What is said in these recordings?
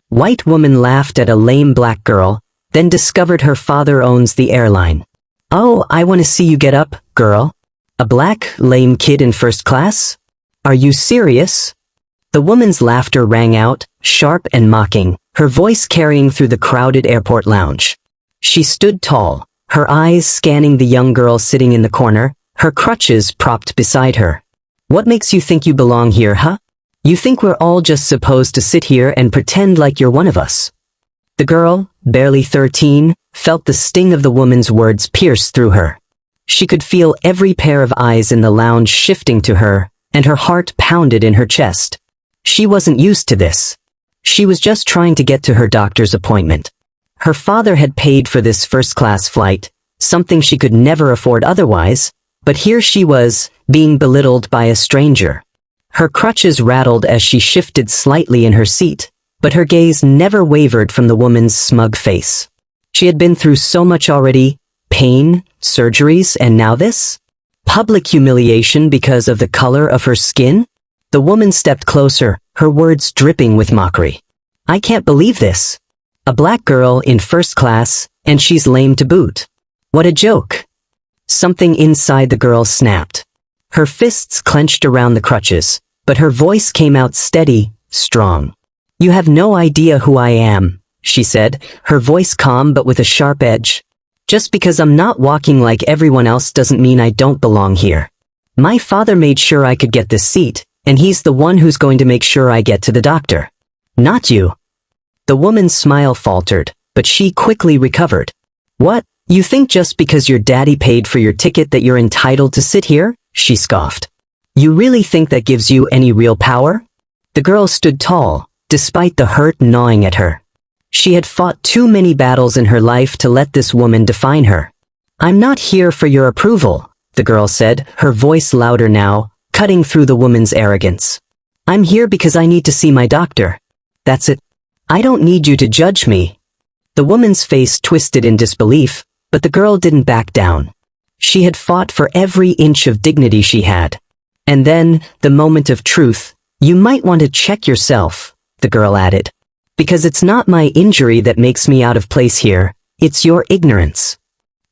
White woman laughed at a lame black girl, then discovered her father owns the airline. Oh, I want to see you get up, girl. A black, lame kid in first class? Are you serious? The woman's laughter rang out, sharp and mocking, her voice carrying through the crowded airport lounge. She stood tall, her eyes scanning the young girl sitting in the corner, her crutches propped beside her. What makes you think you belong here, huh? You think we're all just supposed to sit here and pretend like you're one of us? The girl, barely 13, felt the sting of the woman's words pierce through her. She could feel every pair of eyes in the lounge shifting to her, and her heart pounded in her chest. She wasn't used to this. She was just trying to get to her doctor's appointment. Her father had paid for this first-class flight, something she could never afford otherwise, but here she was, being belittled by a stranger. Her crutches rattled as she shifted slightly in her seat, but her gaze never wavered from the woman's smug face. She had been through so much already: pain, surgeries, and now this? Public humiliation because of the color of her skin? The woman stepped closer, her words dripping with mockery. I can't believe this. A black girl in first class, and she's lame to boot. What a joke. Something inside the girl snapped. Her fists clenched around the crutches, but her voice came out steady, strong. You have no idea who I am, she said, her voice calm but with a sharp edge. Just because I'm not walking like everyone else doesn't mean I don't belong here. My father made sure I could get this seat, and he's the one who's going to make sure I get to the doctor. Not you. The woman's smile faltered, but she quickly recovered. What? You think just because your daddy paid for your ticket that you're entitled to sit here? She scoffed. You really think that gives you any real power? The girl stood tall, despite the hurt gnawing at her. She had fought too many battles in her life to let this woman define her. I'm not here for your approval, the girl said, her voice louder now, cutting through the woman's arrogance. I'm here because I need to see my doctor. That's it. I don't need you to judge me. The woman's face twisted in disbelief, but the girl didn't back down. She had fought for every inch of dignity she had. And then, the moment of truth. You might want to check yourself, the girl added. Because it's not my injury that makes me out of place here, it's your ignorance.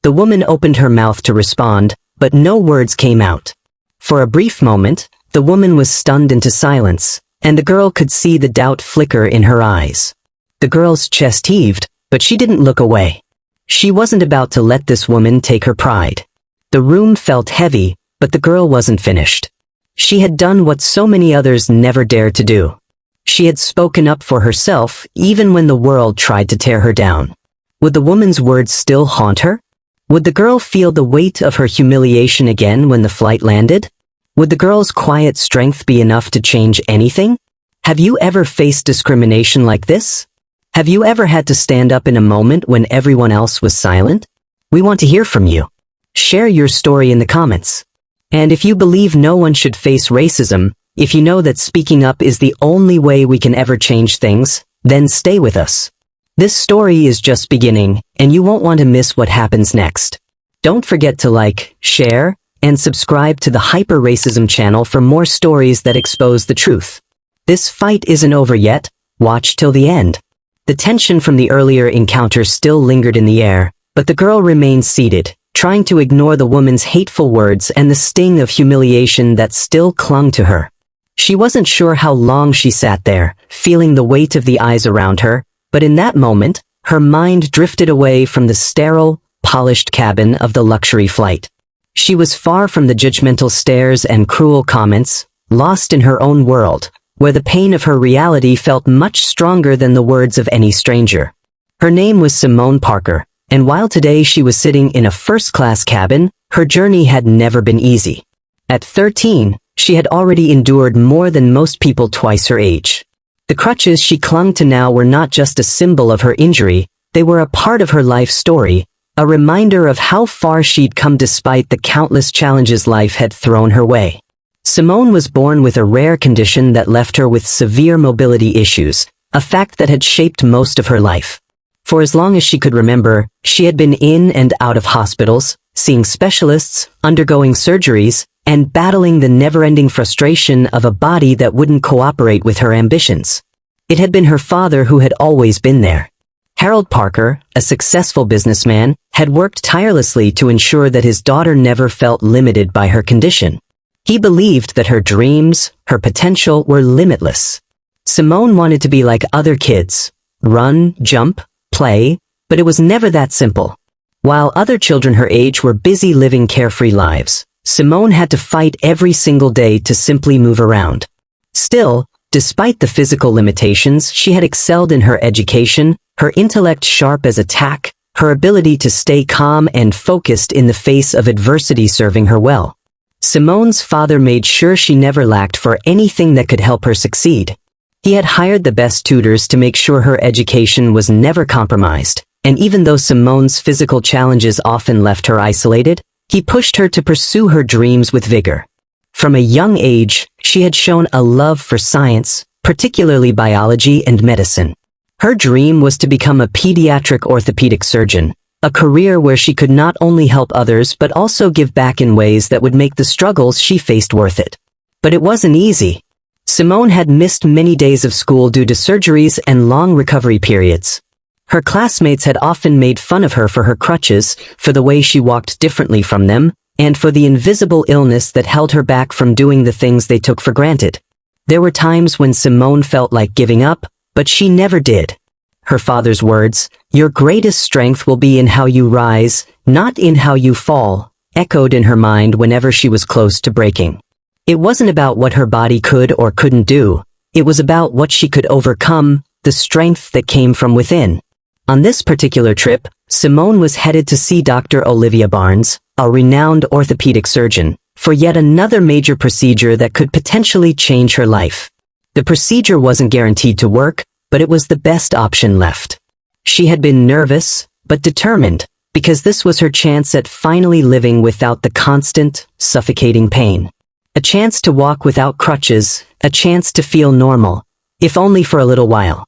The woman opened her mouth to respond, but no words came out. For a brief moment, the woman was stunned into silence, and the girl could see the doubt flicker in her eyes. The girl's chest heaved, but she didn't look away. She wasn't about to let this woman take her pride. The room felt heavy, but the girl wasn't finished. She had done what so many others never dared to do. She had spoken up for herself even when the world tried to tear her down. Would the woman's words still haunt her? Would the girl feel the weight of her humiliation again when the flight landed? Would the girl's quiet strength be enough to change anything? Have you ever faced discrimination like this? Have you ever had to stand up in a moment when everyone else was silent? We want to hear from you. Share your story in the comments. And if you believe no one should face racism, if you know that speaking up is the only way we can ever change things, then stay with us. This story is just beginning, and you won't want to miss what happens next. Don't forget to like, share, and subscribe to the Hyper Racism channel for more stories that expose the truth. This fight isn't over yet. Watch till the end. The tension from the earlier encounter still lingered in the air, but the girl remained seated, trying to ignore the woman's hateful words and the sting of humiliation that still clung to her. She wasn't sure how long she sat there, feeling the weight of the eyes around her, but in that moment, her mind drifted away from the sterile, polished cabin of the luxury flight. She was far from the judgmental stares and cruel comments, lost in her own world, where the pain of her reality felt much stronger than the words of any stranger. Her name was Simone Parker, and while today she was sitting in a first-class cabin, her journey had never been easy. At 13, she had already endured more than most people twice her age. The crutches she clung to now were not just a symbol of her injury, they were a part of her life story, a reminder of how far she'd come despite the countless challenges life had thrown her way. Simone was born with a rare condition that left her with severe mobility issues, a fact that had shaped most of her life. For as long as she could remember, she had been in and out of hospitals, seeing specialists, undergoing surgeries, and battling the never-ending frustration of a body that wouldn't cooperate with her ambitions. It had been her father who had always been there. Harold Parker, a successful businessman, had worked tirelessly to ensure that his daughter never felt limited by her condition. He believed that her dreams, her potential were limitless. Simone wanted to be like other kids, run, jump, play, but it was never that simple. While other children her age were busy living carefree lives, Simone had to fight every single day to simply move around. Still, despite the physical limitations, she had excelled in her education, her intellect sharp as a tack, her ability to stay calm and focused in the face of adversity serving her well. Simone's father made sure she never lacked for anything that could help her succeed. He had hired the best tutors to make sure her education was never compromised, and even though Simone's physical challenges often left her isolated, he pushed her to pursue her dreams with vigor. From a young age, she had shown a love for science, particularly biology and medicine. Her dream was to become a pediatric orthopedic surgeon, a career where she could not only help others but also give back in ways that would make the struggles she faced worth it. But it wasn't easy. Simone had missed many days of school due to surgeries and long recovery periods. Her classmates had often made fun of her for her crutches, for the way she walked differently from them, and for the invisible illness that held her back from doing the things they took for granted. There were times when Simone felt like giving up, but she never did. Her father's words, "Your greatest strength will be in how you rise, not in how you fall," echoed in her mind whenever she was close to breaking. It wasn't about what her body could or couldn't do. It was about what she could overcome, the strength that came from within. On this particular trip, Simone was headed to see Dr. Olivia Barnes, a renowned orthopedic surgeon, for yet another major procedure that could potentially change her life. The procedure wasn't guaranteed to work, but it was the best option left. She had been nervous, but determined, because this was her chance at finally living without the constant, suffocating pain. A chance to walk without crutches, a chance to feel normal, if only for a little while.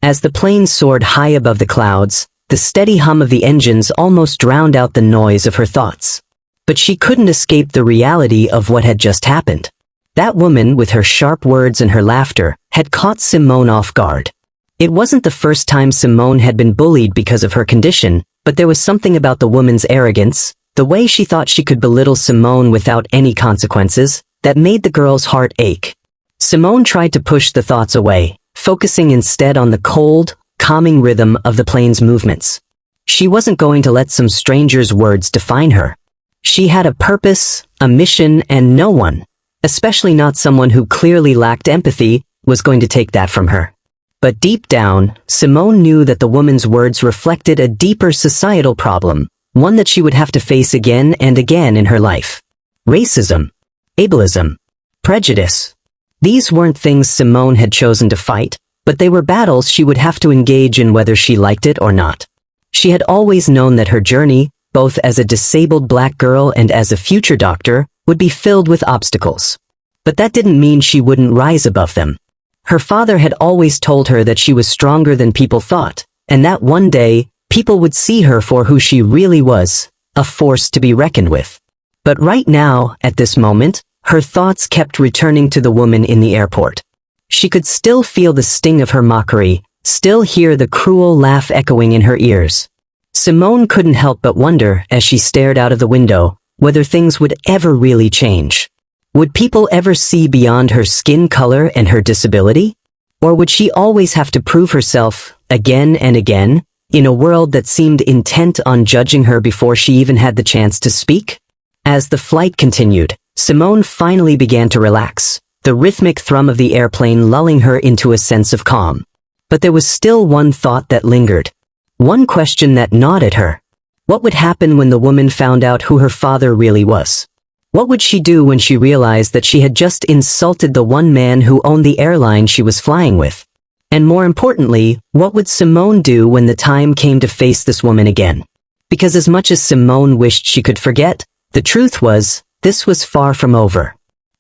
As the plane soared high above the clouds, the steady hum of the engines almost drowned out the noise of her thoughts. But she couldn't escape the reality of what had just happened. That woman, with her sharp words and her laughter, had caught Simone off guard. It wasn't the first time Simone had been bullied because of her condition, but there was something about the woman's arrogance, the way she thought she could belittle Simone without any consequences, that made the girl's heart ache. Simone tried to push the thoughts away, focusing instead on the cold, calming rhythm of the plane's movements. She wasn't going to let some stranger's words define her. She had a purpose, a mission, and no one, especially not someone who clearly lacked empathy, was going to take that from her. But deep down, Simone knew that the woman's words reflected a deeper societal problem, one that she would have to face again and again in her life. Racism, ableism, prejudice. These weren't things Simone had chosen to fight, but they were battles she would have to engage in whether she liked it or not. She had always known that her journey, both as a disabled black girl and as a future doctor, would be filled with obstacles. But that didn't mean she wouldn't rise above them. Her father had always told her that she was stronger than people thought, and that one day, people would see her for who she really was, a force to be reckoned with. But right now, at this moment, her thoughts kept returning to the woman in the airport. She could still feel the sting of her mockery, still hear the cruel laugh echoing in her ears. Simone couldn't help but wonder, as she stared out of the window, whether things would ever really change. Would people ever see beyond her skin color and her disability? Or would she always have to prove herself, again and again, in a world that seemed intent on judging her before she even had the chance to speak? As the flight continued, Simone finally began to relax, the rhythmic thrum of the airplane lulling her into a sense of calm. But there was still one thought that lingered. One question that gnawed at her. What would happen when the woman found out who her father really was? What would she do when she realized that she had just insulted the one man who owned the airline she was flying with? And more importantly, what would Simone do when the time came to face this woman again? Because as much as Simone wished she could forget, the truth was, this was far from over.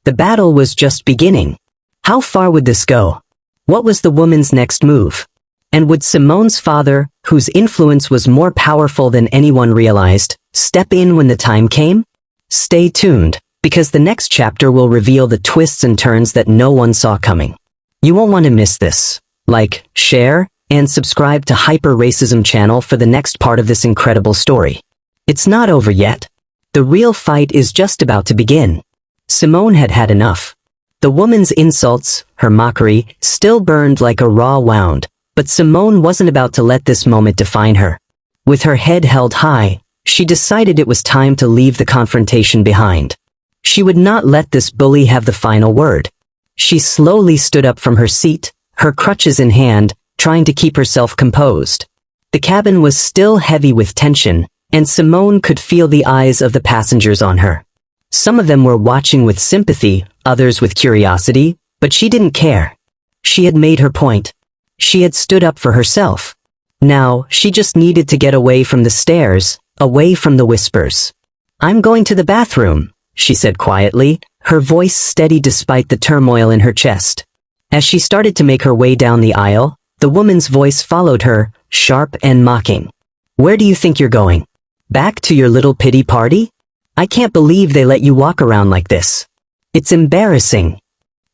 The battle was just beginning. How far would this go? What was the woman's next move? And would Simone's father, whose influence was more powerful than anyone realized, step in when the time came? Stay tuned, because the next chapter will reveal the twists and turns that no one saw coming. You won't want to miss this. like, share, and subscribe to Hyper Racism channel for the next part of this incredible story. It's not over yet. The real fight is just about to begin. Simone had had enough. The woman's insults, her mockery, still burned like a raw wound, but Simone wasn't about to let this moment define her. With her head held high, she decided it was time to leave the confrontation behind. She would not let this bully have the final word. She slowly stood up from her seat, her crutches in hand, trying to keep herself composed. The cabin was still heavy with tension, and Simone could feel the eyes of the passengers on her. Some of them were watching with sympathy, others with curiosity, but she didn't care. She had made her point. She had stood up for herself. Now, she just needed to get away from the stares, away from the whispers. "I'm going to the bathroom," she said quietly, her voice steady despite the turmoil in her chest. As she started to make her way down the aisle, the woman's voice followed her, sharp and mocking. "Where do you think you're going? Back to your little pity party? I can't believe they let you walk around like this. It's embarrassing."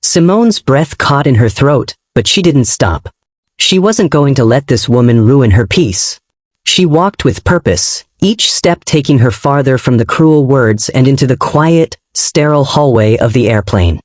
Simone's breath caught in her throat, but she didn't stop. She wasn't going to let this woman ruin her peace. She walked with purpose, each step taking her farther from the cruel words and into the quiet, sterile hallway of the airplane.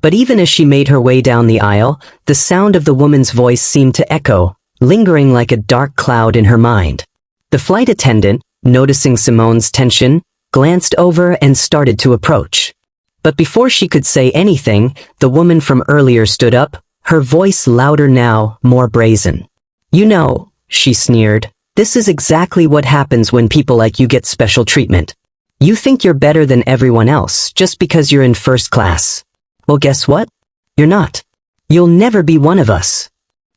But even as she made her way down the aisle, the sound of the woman's voice seemed to echo, lingering like a dark cloud in her mind. The flight attendant, noticing Simone's tension, glanced over and started to approach. But before she could say anything, the woman from earlier stood up, her voice louder now, more brazen. "You know," she sneered, "this is exactly what happens when people like you get special treatment. You think you're better than everyone else just because you're in first class. Well, guess what? You're not. You'll never be one of us."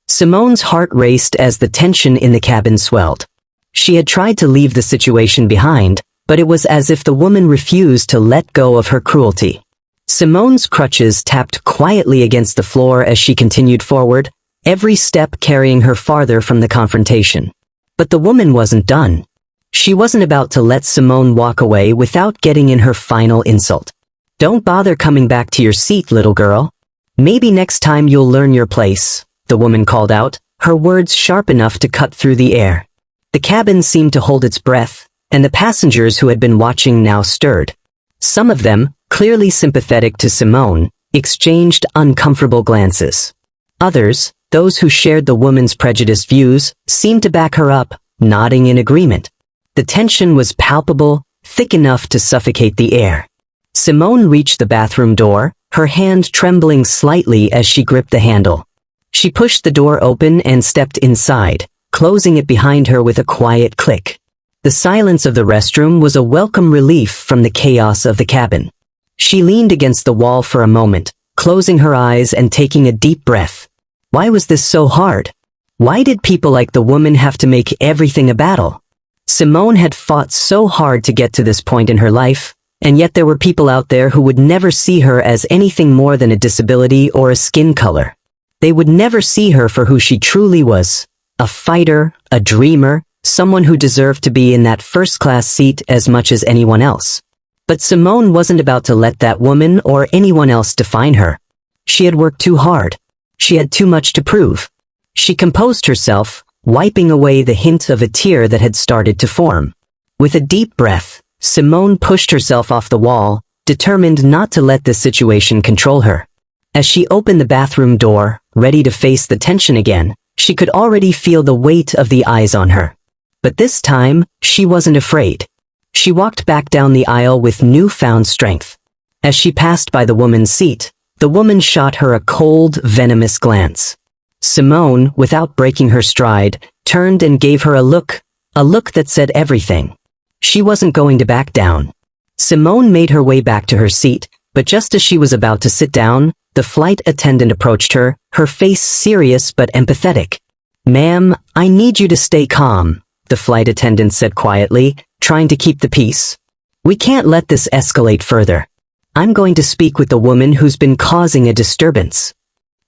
Simone's heart raced as the tension in the cabin swelled. She had tried to leave the situation behind, but it was as if the woman refused to let go of her cruelty. Simone's crutches tapped quietly against the floor as she continued forward, every step carrying her farther from the confrontation. But the woman wasn't done. She wasn't about to let Simone walk away without getting in her final insult. "Don't bother coming back to your seat, little girl. Maybe next time you'll learn your place," the woman called out, her words sharp enough to cut through the air. The cabin seemed to hold its breath, and the passengers who had been watching now stirred. Some of them, clearly sympathetic to Simone, exchanged uncomfortable glances. Others, those who shared the woman's prejudiced views, seemed to back her up, nodding in agreement. The tension was palpable, thick enough to suffocate the air. Simone reached the bathroom door, her hand trembling slightly as she gripped the handle. She pushed the door open and stepped inside, closing it behind her with a quiet click. The silence of the restroom was a welcome relief from the chaos of the cabin. She leaned against the wall for a moment, closing her eyes and taking a deep breath. Why was this so hard? Why did people like the woman have to make everything a battle? Simone had fought so hard to get to this point in her life, and yet there were people out there who would never see her as anything more than a disability or a skin color. They would never see her for who she truly was, a fighter, a dreamer, someone who deserved to be in that first-class seat as much as anyone else. But Simone wasn't about to let that woman or anyone else define her. She had worked too hard. She had too much to prove. She composed herself, wiping away the hint of a tear that had started to form. With a deep breath, Simone pushed herself off the wall, determined not to let this situation control her. As she opened the bathroom door, ready to face the tension again, she could already feel the weight of the eyes on her. But this time, she wasn't afraid. She walked back down the aisle with newfound strength. As she passed by the woman's seat, the woman shot her a cold, venomous glance. Simone, without breaking her stride, turned and gave her a look that said everything. She wasn't going to back down. Simone made her way back to her seat, but just as she was about to sit down, the flight attendant approached her, her face serious but empathetic. "Ma'am, I need you to stay calm," the flight attendant said quietly, trying to keep the peace. "We can't let this escalate further. I'm going to speak with the woman who's been causing a disturbance."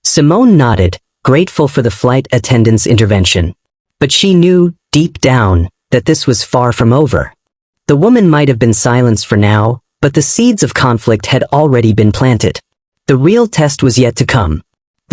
Simone nodded, grateful for the flight attendant's intervention. But she knew, deep down, that this was far from over. The woman might have been silenced for now, but the seeds of conflict had already been planted. The real test was yet to come.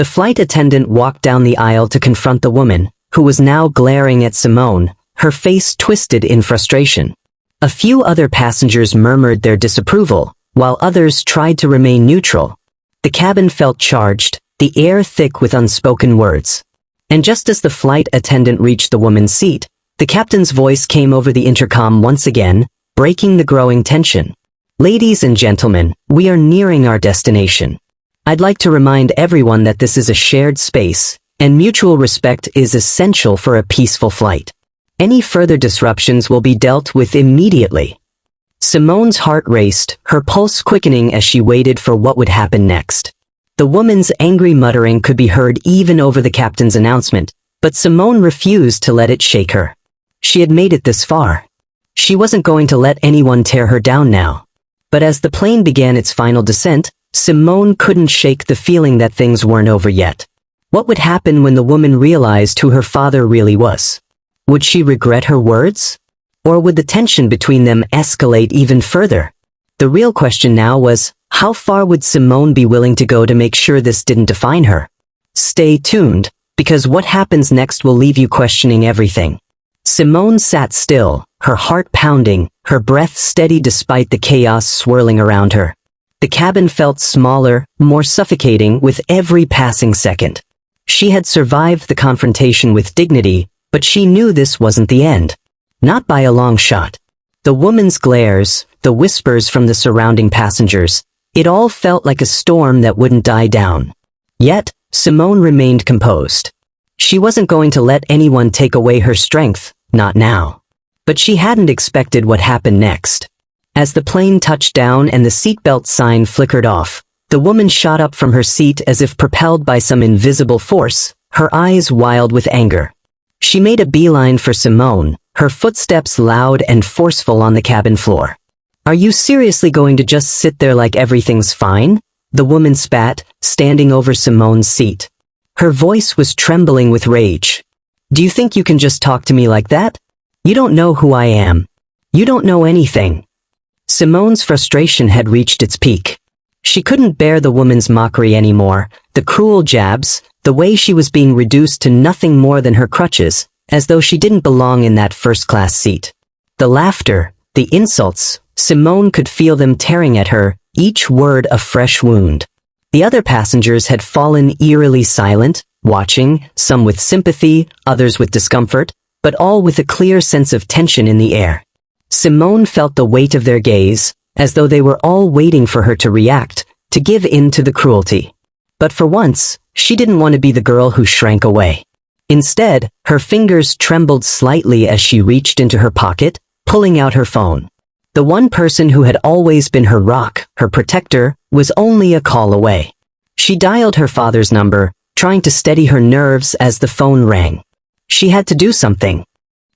The flight attendant walked down the aisle to confront the woman, who was now glaring at Simone, her face twisted in frustration. A few other passengers murmured their disapproval, while others tried to remain neutral. The cabin felt charged, the air thick with unspoken words. And just as the flight attendant reached the woman's seat, the captain's voice came over the intercom once again, breaking the growing tension. "Ladies and gentlemen, we are nearing our destination. I'd like to remind everyone that this is a shared space, and mutual respect is essential for a peaceful flight. Any further disruptions will be dealt with immediately." Simone's heart raced, her pulse quickening as she waited for what would happen next. The woman's angry muttering could be heard even over the captain's announcement, but Simone refused to let it shake her. She had made it this far. She wasn't going to let anyone tear her down now. But as the plane began its final descent, Simone couldn't shake the feeling that things weren't over yet. What would happen when the woman realized who her father really was? Would she regret her words? Or would the tension between them escalate even further? The real question now was, how far would Simone be willing to go to make sure this didn't define her? Stay tuned, because what happens next will leave you questioning everything. Simone sat still, her heart pounding, her breath steady despite the chaos swirling around her. The cabin felt smaller, more suffocating with every passing second. She had survived the confrontation with dignity, but she knew this wasn't the end. Not by a long shot. The woman's glares, the whispers from the surrounding passengers, it all felt like a storm that wouldn't die down. Yet, Simone remained composed. She wasn't going to let anyone take away her strength, not now. But she hadn't expected what happened next. As the plane touched down and the seatbelt sign flickered off, the woman shot up from her seat as if propelled by some invisible force, her eyes wild with anger. She made a beeline for Simone, her footsteps loud and forceful on the cabin floor. "Are you seriously going to just sit there like everything's fine?" the woman spat, standing over Simone's seat. Her voice was trembling with rage. "Do you think you can just talk to me like that? You don't know who I am. You don't know anything." Simone's frustration had reached its peak. She couldn't bear the woman's mockery anymore, the cruel jabs, the way she was being reduced to nothing more than her crutches, as though she didn't belong in that first-class seat. The laughter, the insults, Simone could feel them tearing at her, each word a fresh wound. The other passengers had fallen eerily silent, watching, some with sympathy, others with discomfort, but all with a clear sense of tension in the air. Simone felt the weight of their gaze, as though they were all waiting for her to react, to give in to the cruelty. But for once, she didn't want to be the girl who shrank away. Instead, her fingers trembled slightly as she reached into her pocket, pulling out her phone. The one person who had always been her rock, her protector, was only a call away. She dialed her father's number, trying to steady her nerves as the phone rang. She had to do something.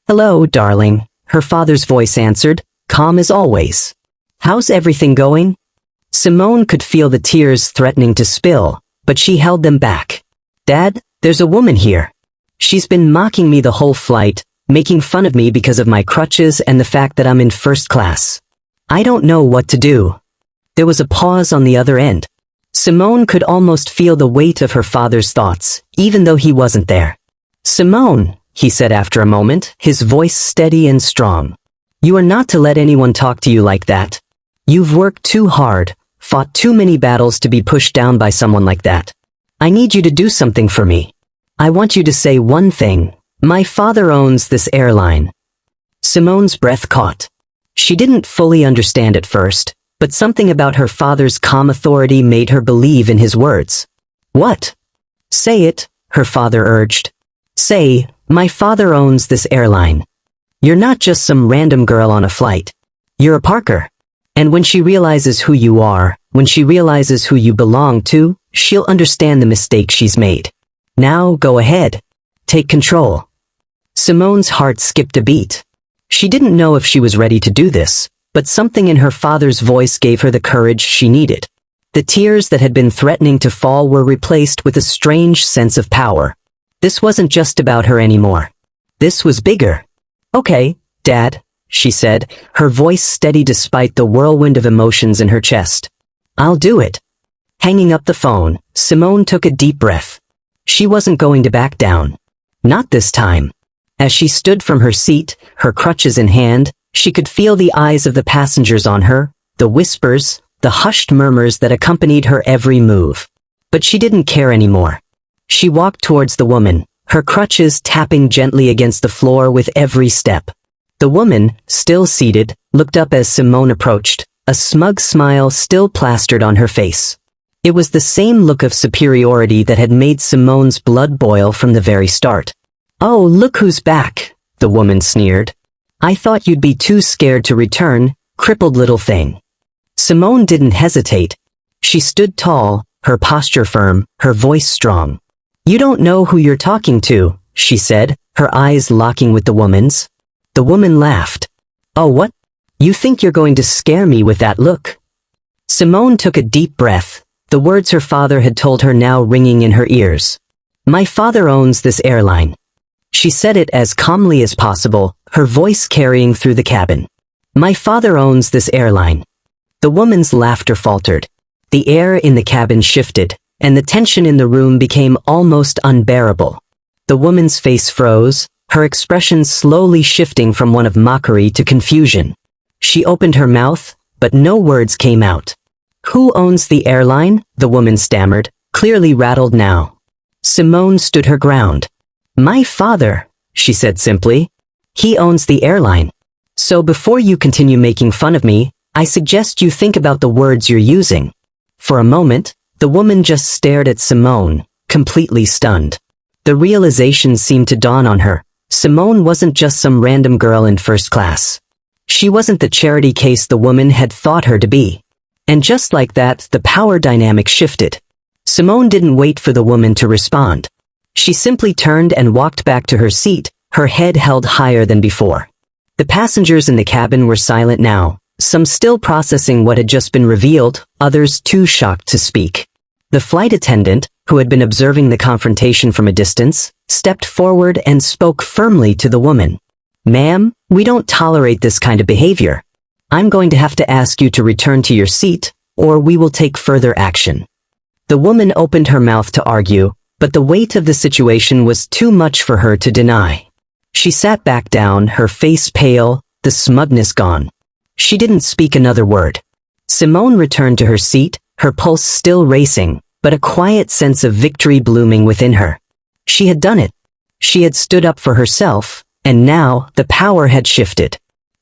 "Hello, darling," her father's voice answered, calm as always. "How's everything going?" Simone could feel the tears threatening to spill, but she held them back. "Dad, there's a woman here. She's been mocking me the whole flight, making fun of me because of my crutches and the fact that I'm in first class. I don't know what to do." There was a pause on the other end. Simone could almost feel the weight of her father's thoughts, even though he wasn't there. "Simone," he said after a moment, his voice steady and strong. "You are not to let anyone talk to you like that. You've worked too hard, fought too many battles to be pushed down by someone like that. I need you to do something for me. I want you to say one thing. My father owns this airline." Simone's breath caught. She didn't fully understand at first, but something about her father's calm authority made her believe in his words. "What?" "Say it," her father urged. "Say, my father owns this airline. You're not just some random girl on a flight. You're a Parker. And when she realizes who you are, when she realizes who you belong to, she'll understand the mistake she's made. Now go ahead. Take control." Simone's heart skipped a beat. She didn't know if she was ready to do this, but something in her father's voice gave her the courage she needed. The tears that had been threatening to fall were replaced with a strange sense of power. This wasn't just about her anymore. This was bigger. "Okay, Dad," she said, her voice steady despite the whirlwind of emotions in her chest. "I'll do it." Hanging up the phone, Simone took a deep breath. She wasn't going to back down. Not this time. As she stood from her seat, her crutches in hand, she could feel the eyes of the passengers on her, the whispers, the hushed murmurs that accompanied her every move. But she didn't care anymore. She walked towards the woman, her crutches tapping gently against the floor with every step. The woman, still seated, looked up as Simone approached, a smug smile still plastered on her face. It was the same look of superiority that had made Simone's blood boil from the very start. "Oh, look who's back," the woman sneered. "I thought you'd be too scared to return, crippled little thing." Simone didn't hesitate. She stood tall, her posture firm, her voice strong. "You don't know who you're talking to," she said, her eyes locking with the woman's. The woman laughed. "Oh, what? You think you're going to scare me with that look?" Simone took a deep breath, the words her father had told her now ringing in her ears. "My father owns this airline." She said it as calmly as possible, her voice carrying through the cabin. "My father owns this airline." The woman's laughter faltered. The air in the cabin shifted, and the tension in the room became almost unbearable. The woman's face froze, her expression slowly shifting from one of mockery to confusion. She opened her mouth, but no words came out. "Who owns the airline?" the woman stammered, clearly rattled now. Simone stood her ground. "My father," she said simply. "He owns the airline. So before you continue making fun of me, I suggest you think about the words you're using." For a moment, the woman just stared at Simone, completely stunned. The realization seemed to dawn on her. Simone wasn't just some random girl in first class. She wasn't the charity case the woman had thought her to be. And just like that, the power dynamic shifted. Simone didn't wait for the woman to respond. She simply turned and walked back to her seat, her head held higher than before. The passengers in the cabin were silent now, some still processing what had just been revealed, others too shocked to speak. The flight attendant, who had been observing the confrontation from a distance, stepped forward and spoke firmly to the woman. "Ma'am, we don't tolerate this kind of behavior. I'm going to have to ask you to return to your seat, or we will take further action." The woman opened her mouth to argue, but the weight of the situation was too much for her to deny. She sat back down, her face pale, the smugness gone. She didn't speak another word. Simone returned to her seat, her pulse still racing, but a quiet sense of victory blooming within her. She had done it. She had stood up for herself, and now the power had shifted.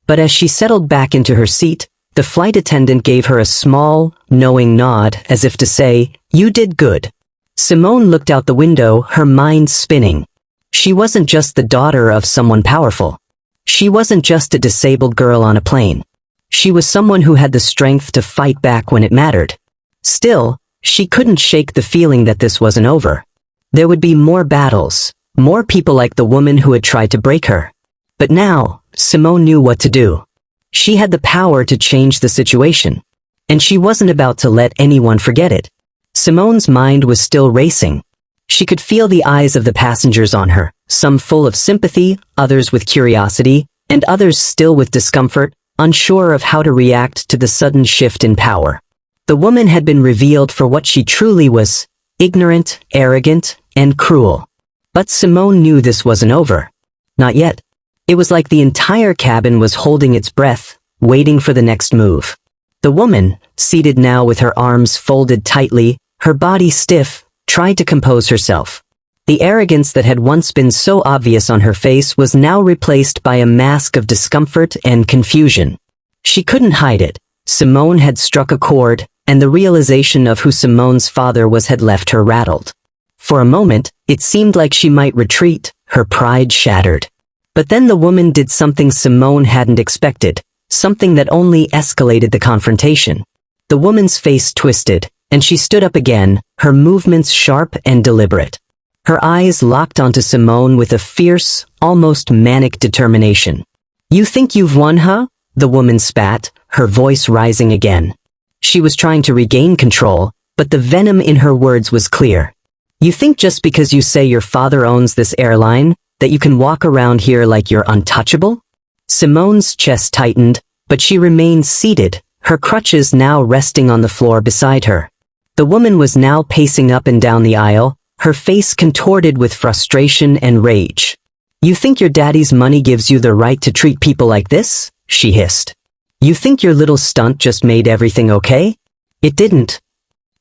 But as she settled back into her seat, the flight attendant gave her a small, knowing nod as if to say, "You did good." Simone looked out the window, her mind spinning. She wasn't just the daughter of someone powerful. She wasn't just a disabled girl on a plane. She was someone who had the strength to fight back when it mattered. Still, she couldn't shake the feeling that this wasn't over. There would be more battles, more people like the woman who had tried to break her. But now, Simone knew what to do. She had the power to change the situation. And she wasn't about to let anyone forget it. Simone's mind was still racing. She could feel the eyes of the passengers on her, some full of sympathy, others with curiosity, and others still with discomfort, unsure of how to react to the sudden shift in power. The woman had been revealed for what she truly was, ignorant, arrogant, and cruel. But Simone knew this wasn't over. Not yet. It was like the entire cabin was holding its breath, waiting for the next move. The woman, seated now with her arms folded tightly, her body stiff, tried to compose herself. The arrogance that had once been so obvious on her face was now replaced by a mask of discomfort and confusion. She couldn't hide it. Simone had struck a chord, and the realization of who Simone's father was had left her rattled. For a moment, it seemed like she might retreat, her pride shattered. But then the woman did something Simone hadn't expected, something that only escalated the confrontation. The woman's face twisted, and she stood up again, her movements sharp and deliberate. Her eyes locked onto Simone with a fierce, almost manic determination. "You think you've won, huh?" the woman spat, her voice rising again. She was trying to regain control, but the venom in her words was clear. "You think just because you say your father owns this airline, that you can walk around here like you're untouchable?" Simone's chest tightened, but she remained seated, her crutches now resting on the floor beside her. The woman was now pacing up and down the aisle, her face contorted with frustration and rage. "You think your daddy's money gives you the right to treat people like this?" she hissed. "You think your little stunt just made everything okay? It didn't."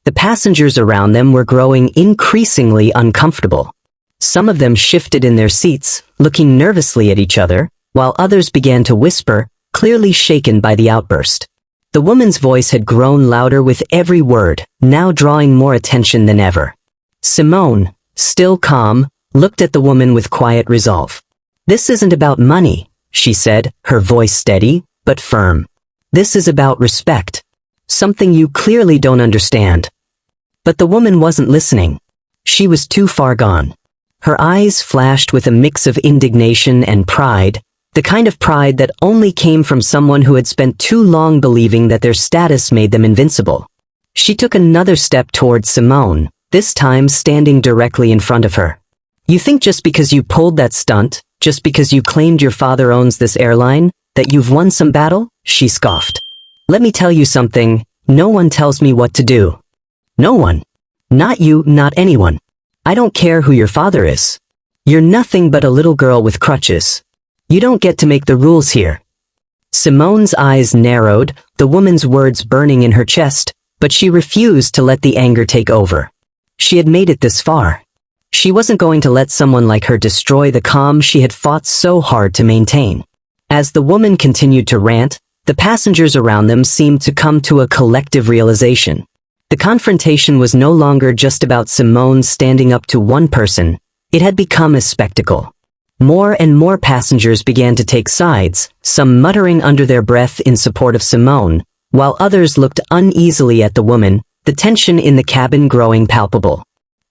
The passengers around them were growing increasingly uncomfortable. Some of them shifted in their seats, looking nervously at each other, while others began to whisper, clearly shaken by the outburst. The woman's voice had grown louder with every word, now drawing more attention than ever. Simone, still calm, looked at the woman with quiet resolve. "This isn't about money," she said, her voice steady, but firm. "This is about respect. Something you clearly don't understand." But the woman wasn't listening. She was too far gone. Her eyes flashed with a mix of indignation and pride, the kind of pride that only came from someone who had spent too long believing that their status made them invincible. She took another step towards Simone, this time standing directly in front of her. "You think just because you pulled that stunt, just because you claimed your father owns this airline, that you've won some battle?" she scoffed. "Let me tell you something, no one tells me what to do. No one. Not you, not anyone. I don't care who your father is. You're nothing but a little girl with crutches. You don't get to make the rules here." Simone's eyes narrowed, the woman's words burning in her chest, but she refused to let the anger take over. She had made it this far. She wasn't going to let someone like her destroy the calm she had fought so hard to maintain. As the woman continued to rant, the passengers around them seemed to come to a collective realization. The confrontation was no longer just about Simone standing up to one person, it had become a spectacle. More and more passengers began to take sides, some muttering under their breath in support of Simone, while others looked uneasily at the woman, the tension in the cabin growing palpable.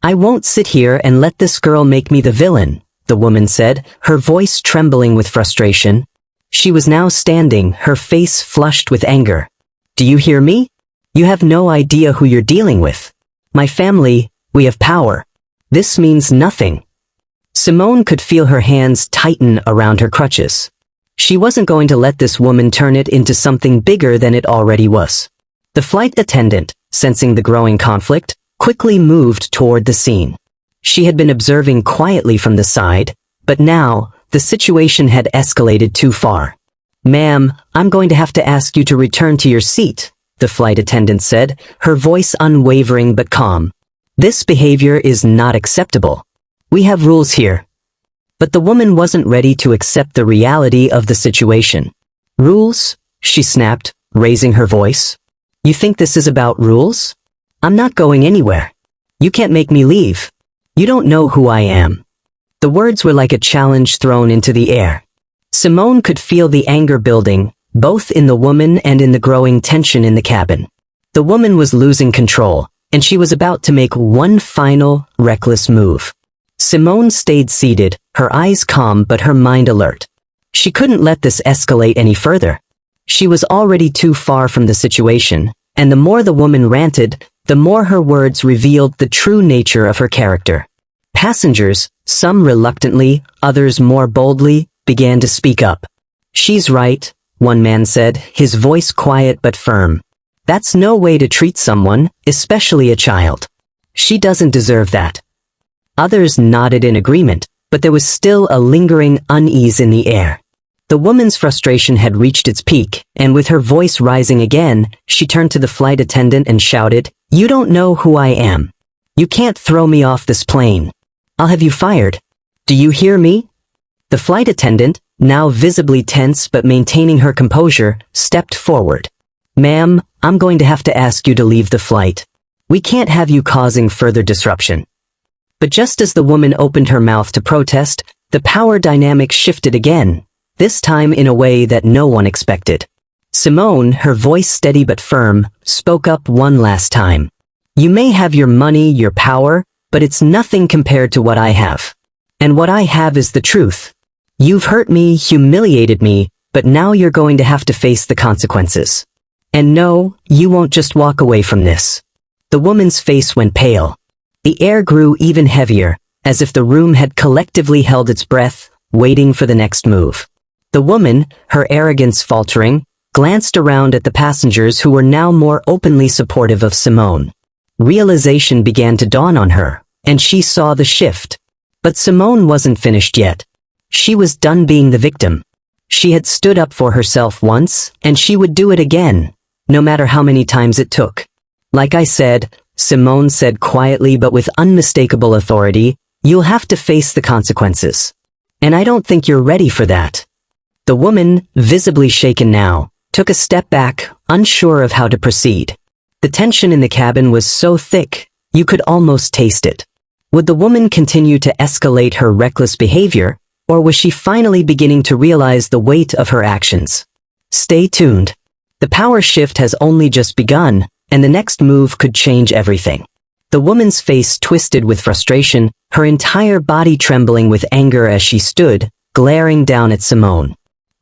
"I won't sit here and let this girl make me the villain," the woman said, her voice trembling with frustration. She was now standing, her face flushed with anger. "Do you hear me? You have no idea who you're dealing with. My family, we have power. This means nothing." Simone could feel her hands tighten around her crutches. She wasn't going to let this woman turn it into something bigger than it already was. The flight attendant, sensing the growing conflict, quickly moved toward the scene. She had been observing quietly from the side, but now, the situation had escalated too far. "Ma'am, I'm going to have to ask you to return to your seat," the flight attendant said, her voice unwavering but calm. "This behavior is not acceptable. We have rules here." But the woman wasn't ready to accept the reality of the situation. "Rules?" she snapped, raising her voice. "You think this is about rules? I'm not going anywhere. You can't make me leave. You don't know who I am." The words were like a challenge thrown into the air. Simone could feel the anger building, both in the woman and in the growing tension in the cabin. The woman was losing control, and she was about to make one final, reckless move. Simone stayed seated, her eyes calm but her mind alert. She couldn't let this escalate any further. She was already too far from the situation, and the more the woman ranted, the more her words revealed the true nature of her character. Passengers, some reluctantly, others more boldly, began to speak up. "She's right," one man said, his voice quiet but firm. "That's no way to treat someone, especially a child. She doesn't deserve that." Others nodded in agreement, but there was still a lingering unease in the air. The woman's frustration had reached its peak, and with her voice rising again, she turned to the flight attendant and shouted, "You don't know who I am. You can't throw me off this plane. I'll have you fired. Do you hear me?" The flight attendant, now visibly tense but maintaining her composure, stepped forward. "Ma'am, I'm going to have to ask you to leave the flight. We can't have you causing further disruption." But just as the woman opened her mouth to protest, the power dynamic shifted again, this time in a way that no one expected. Simone, her voice steady but firm, spoke up one last time. "You may have your money, your power, but it's nothing compared to what I have. And what I have is the truth. You've hurt me, humiliated me, but now you're going to have to face the consequences. And no, you won't just walk away from this." The woman's face went pale. The air grew even heavier, as if the room had collectively held its breath, waiting for the next move. The woman, her arrogance faltering, glanced around at the passengers who were now more openly supportive of Simone. Realization began to dawn on her, and she saw the shift. But Simone wasn't finished yet. She was done being the victim. She had stood up for herself once, and she would do it again, no matter how many times it took. Like I said, Simone said quietly but with unmistakable authority, "You'll have to face the consequences. And I don't think you're ready for that." The woman, visibly shaken now, took a step back, unsure of how to proceed. The tension in the cabin was so thick, you could almost taste it. Would the woman continue to escalate her reckless behavior, or was she finally beginning to realize the weight of her actions? Stay tuned. The power shift has only just begun, and the next move could change everything. The woman's face twisted with frustration, her entire body trembling with anger as she stood, glaring down at Simone.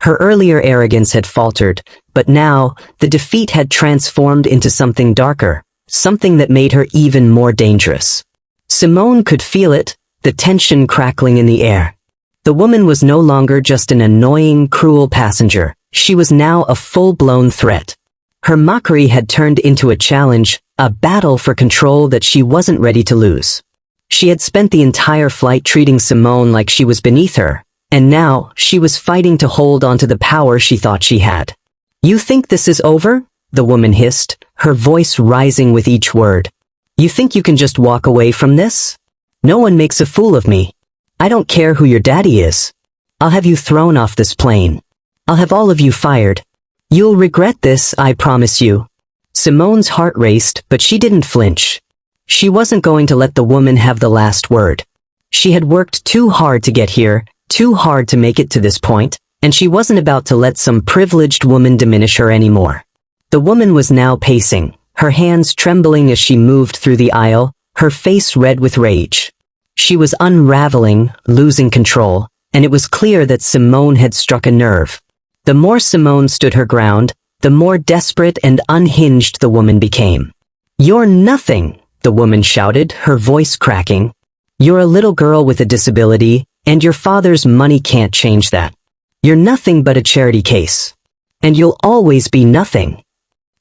Her earlier arrogance had faltered, but now, the defeat had transformed into something darker, something that made her even more dangerous. Simone could feel it, the tension crackling in the air. The woman was no longer just an annoying, cruel passenger. She was now a full-blown threat. Her mockery had turned into a challenge, a battle for control that she wasn't ready to lose. She had spent the entire flight treating Simone like she was beneath her, and now she was fighting to hold onto the power she thought she had. "You think this is over?" the woman hissed, her voice rising with each word. "You think you can just walk away from this? No one makes a fool of me. I don't care who your daddy is. I'll have you thrown off this plane. I'll have all of you fired. You'll regret this, I promise you." Simone's heart raced, but she didn't flinch. She wasn't going to let the woman have the last word. She had worked too hard to get here, too hard to make it to this point, and she wasn't about to let some privileged woman diminish her anymore. The woman was now pacing, her hands trembling as she moved through the aisle, her face red with rage. She was unraveling, losing control, and it was clear that Simone had struck a nerve. The more Simone stood her ground, the more desperate and unhinged the woman became. "You're nothing," the woman shouted, her voice cracking. "You're a little girl with a disability, and your father's money can't change that. You're nothing but a charity case. And you'll always be nothing."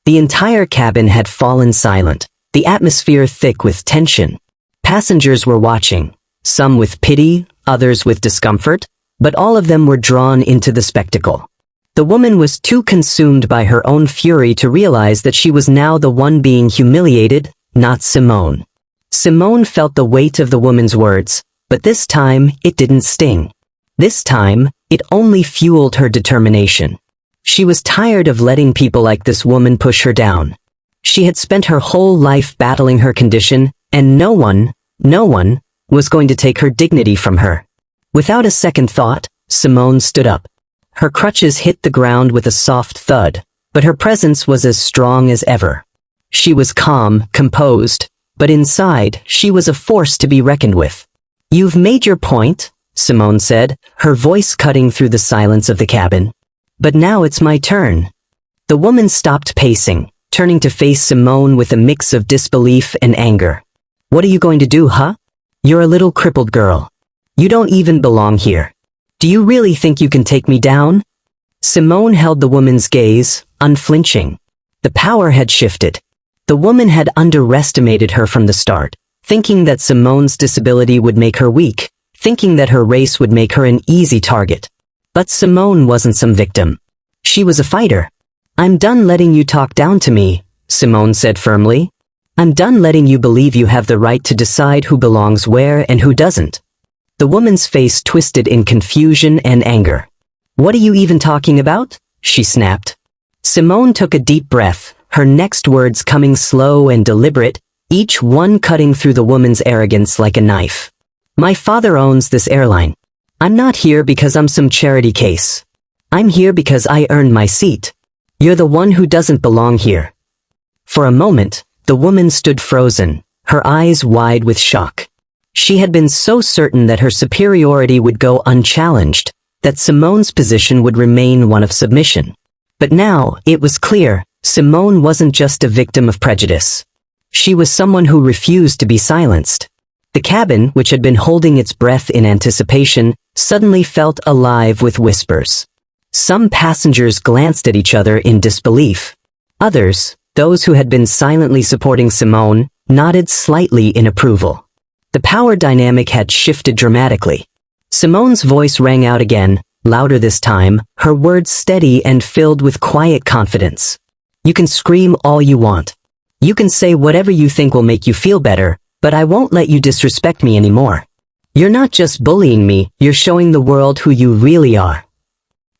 The entire cabin had fallen silent, the atmosphere thick with tension. Passengers were watching, some with pity, others with discomfort, but all of them were drawn into the spectacle. The woman was too consumed by her own fury to realize that she was now the one being humiliated, not Simone. Simone felt the weight of the woman's words, but this time it didn't sting. This time, it only fueled her determination. She was tired of letting people like this woman push her down. She had spent her whole life battling her condition, and no one was going to take her dignity from her. Without a second thought, Simone stood up. Her crutches hit the ground with a soft thud, but her presence was as strong as ever. She was calm, composed, but inside, she was a force to be reckoned with. "You've made your point," Simone said, her voice cutting through the silence of the cabin. "But now it's my turn." The woman stopped pacing, turning to face Simone with a mix of disbelief and anger. "What are you going to do, huh? You're a little crippled girl. You don't even belong here. Do you really think you can take me down?" Simone held the woman's gaze, unflinching. The power had shifted. The woman had underestimated her from the start, thinking that Simone's disability would make her weak, thinking that her race would make her an easy target. But Simone wasn't some victim. She was a fighter. "I'm done letting you talk down to me," Simone said firmly. "I'm done letting you believe you have the right to decide who belongs where and who doesn't." The woman's face twisted in confusion and anger. "What are you even talking about?" she snapped. Simone took a deep breath, her next words coming slow and deliberate, each one cutting through the woman's arrogance like a knife. "My father owns this airline. I'm not here because I'm some charity case. I'm here because I earned my seat. You're the one who doesn't belong here." For a moment, the woman stood frozen, her eyes wide with shock. She had been so certain that her superiority would go unchallenged, that Simone's position would remain one of submission. But now, it was clear, Simone wasn't just a victim of prejudice. She was someone who refused to be silenced. The cabin, which had been holding its breath in anticipation, suddenly felt alive with whispers. Some passengers glanced at each other in disbelief. Others, those who had been silently supporting Simone, nodded slightly in approval. The power dynamic had shifted dramatically. Simone's voice rang out again, louder this time, her words steady and filled with quiet confidence. You can scream all you want. You can say whatever you think will make you feel better, but I won't let you disrespect me anymore. You're not just bullying me, you're showing the world who you really are.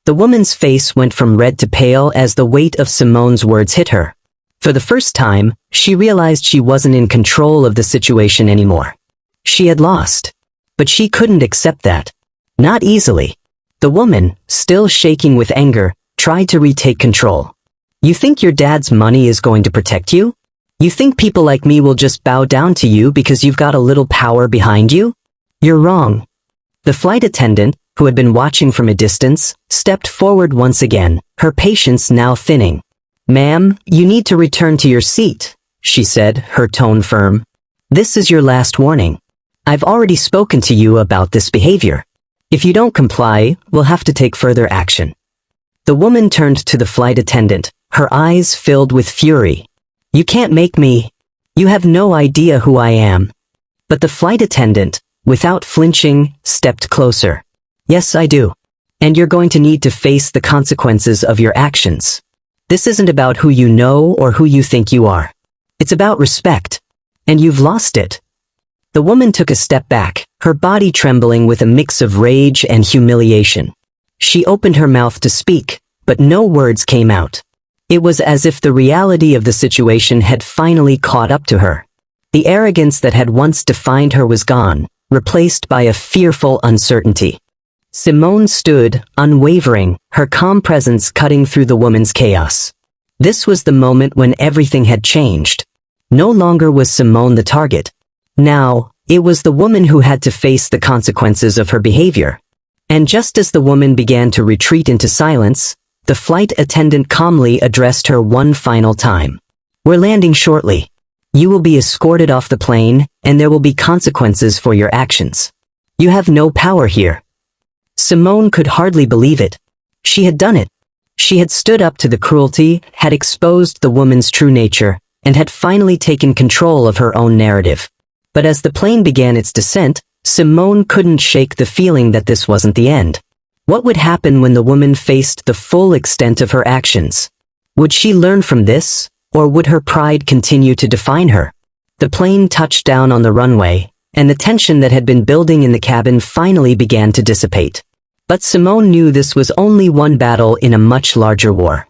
The woman's face went from red to pale as the weight of Simone's words hit her. For the first time, she realized she wasn't in control of the situation anymore. She had lost. But she couldn't accept that. Not easily. The woman, still shaking with anger, tried to retake control. You think your dad's money is going to protect you? You think people like me will just bow down to you because you've got a little power behind you? You're wrong. The flight attendant, who had been watching from a distance, stepped forward once again, her patience now thinning. Ma'am, you need to return to your seat, she said, her tone firm. This is your last warning. I've already spoken to you about this behavior. If you don't comply, we'll have to take further action. The woman turned to the flight attendant, her eyes filled with fury. You can't make me. You have no idea who I am. But the flight attendant, without flinching, stepped closer. Yes, I do. And you're going to need to face the consequences of your actions. This isn't about who you know or who you think you are. It's about respect. And you've lost it. The woman took a step back, her body trembling with a mix of rage and humiliation. She opened her mouth to speak, but no words came out. It was as if the reality of the situation had finally caught up to her. The arrogance that had once defined her was gone, replaced by a fearful uncertainty. Simone stood, unwavering, her calm presence cutting through the woman's chaos. This was the moment when everything had changed. No longer was Simone the target. Now, it was the woman who had to face the consequences of her behavior. And just as the woman began to retreat into silence, the flight attendant calmly addressed her one final time. We're landing shortly. You will be escorted off the plane, and there will be consequences for your actions. You have no power here. Simone could hardly believe it. She had done it. She had stood up to the cruelty, had exposed the woman's true nature, and had finally taken control of her own narrative. But as the plane began its descent, Simone couldn't shake the feeling that this wasn't the end. What would happen when the woman faced the full extent of her actions? Would she learn from this, or would her pride continue to define her? The plane touched down on the runway, and the tension that had been building in the cabin finally began to dissipate. But Simone knew this was only one battle in a much larger war.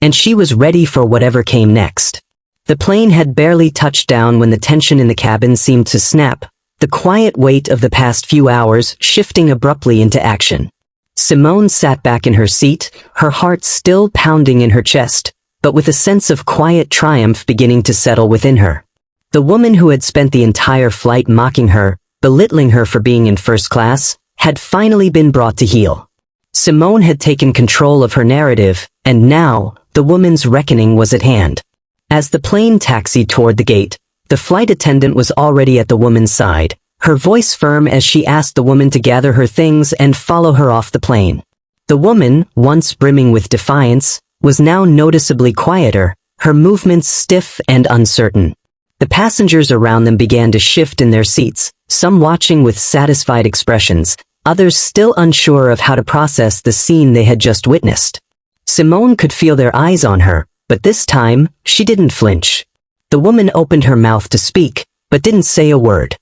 And she was ready for whatever came next. The plane had barely touched down when the tension in the cabin seemed to snap, the quiet weight of the past few hours shifting abruptly into action. Simone sat back in her seat, her heart still pounding in her chest, but with a sense of quiet triumph beginning to settle within her. The woman who had spent the entire flight mocking her, belittling her for being in first class, had finally been brought to heel. Simone had taken control of her narrative, and now, the woman's reckoning was at hand. As the plane taxied toward the gate, the flight attendant was already at the woman's side, her voice firm as she asked the woman to gather her things and follow her off the plane. The woman, once brimming with defiance, was now noticeably quieter, her movements stiff and uncertain. The passengers around them began to shift in their seats, some watching with satisfied expressions, others still unsure of how to process the scene they had just witnessed. Simone could feel their eyes on her, but this time, she didn't flinch. The woman opened her mouth to speak, but didn't say a word.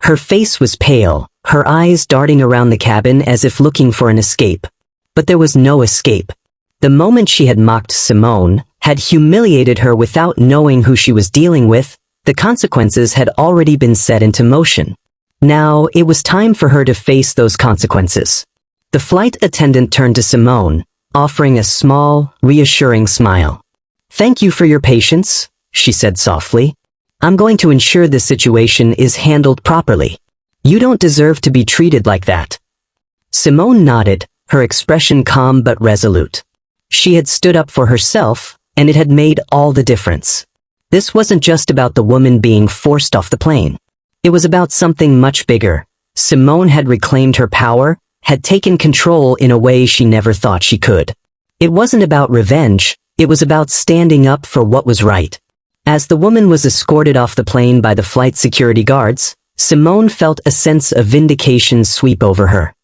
Her face was pale, her eyes darting around the cabin as if looking for an escape. But there was no escape. The moment she had mocked Simone, had humiliated her without knowing who she was dealing with, the consequences had already been set into motion. Now, it was time for her to face those consequences. The flight attendant turned to Simone, offering a small, reassuring smile. Thank you for your patience, she said softly. I'm going to ensure this situation is handled properly. You don't deserve to be treated like that. Simone nodded, her expression calm but resolute. She had stood up for herself, and it had made all the difference. This wasn't just about the woman being forced off the plane. It was about something much bigger. Simone had reclaimed her power, had taken control in a way she never thought she could. It wasn't about revenge, it was about standing up for what was right. As the woman was escorted off the plane by the flight security guards, Simone felt a sense of vindication sweep over her.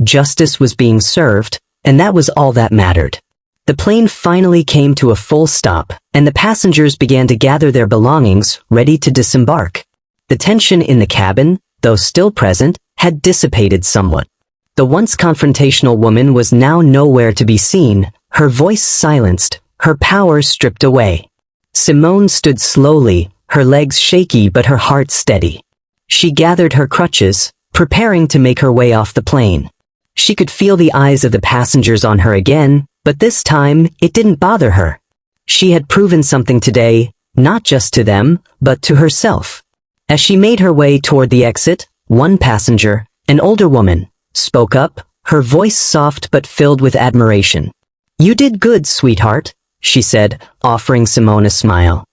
Justice was being served, and that was all that mattered. The plane finally came to a full stop, and the passengers began to gather their belongings, ready to disembark. The tension in the cabin, though still present, had dissipated somewhat. The once confrontational woman was now nowhere to be seen, her voice silenced, her power stripped away. Simone stood slowly, her legs shaky but her heart steady. She gathered her crutches, preparing to make her way off the plane. She could feel the eyes of the passengers on her again, but this time, it didn't bother her. She had proven something today, not just to them, but to herself. As she made her way toward the exit, one passenger, an older woman, spoke up, her voice soft but filled with admiration. "You did good, sweetheart," she said, offering Simone a smile.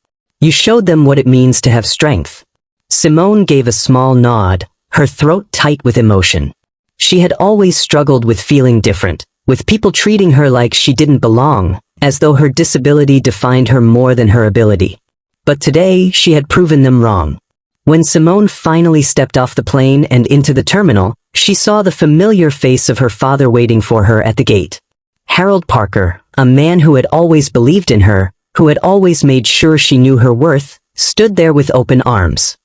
"You showed them what it means to have strength." Simone gave a small nod, her throat tight with emotion. She had always struggled with feeling different, with people treating her like she didn't belong, as though her disability defined her more than her ability. But today, she had proven them wrong. When Simone finally stepped off the plane and into the terminal, she saw the familiar face of her father waiting for her at the gate. Harold Parker, a man who had always believed in her, who had always made sure she knew her worth, stood there with open arms.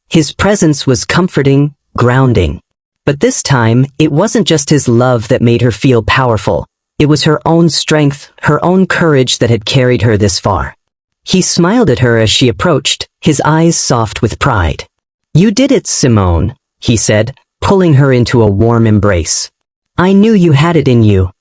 His presence was comforting, grounding. But this time, it wasn't just his love that made her feel powerful. It was her own strength, her own courage that had carried her this far. He smiled at her as she approached, his eyes soft with pride. "You did it, Simone," he said, pulling her into a warm embrace. "I knew you had it in you."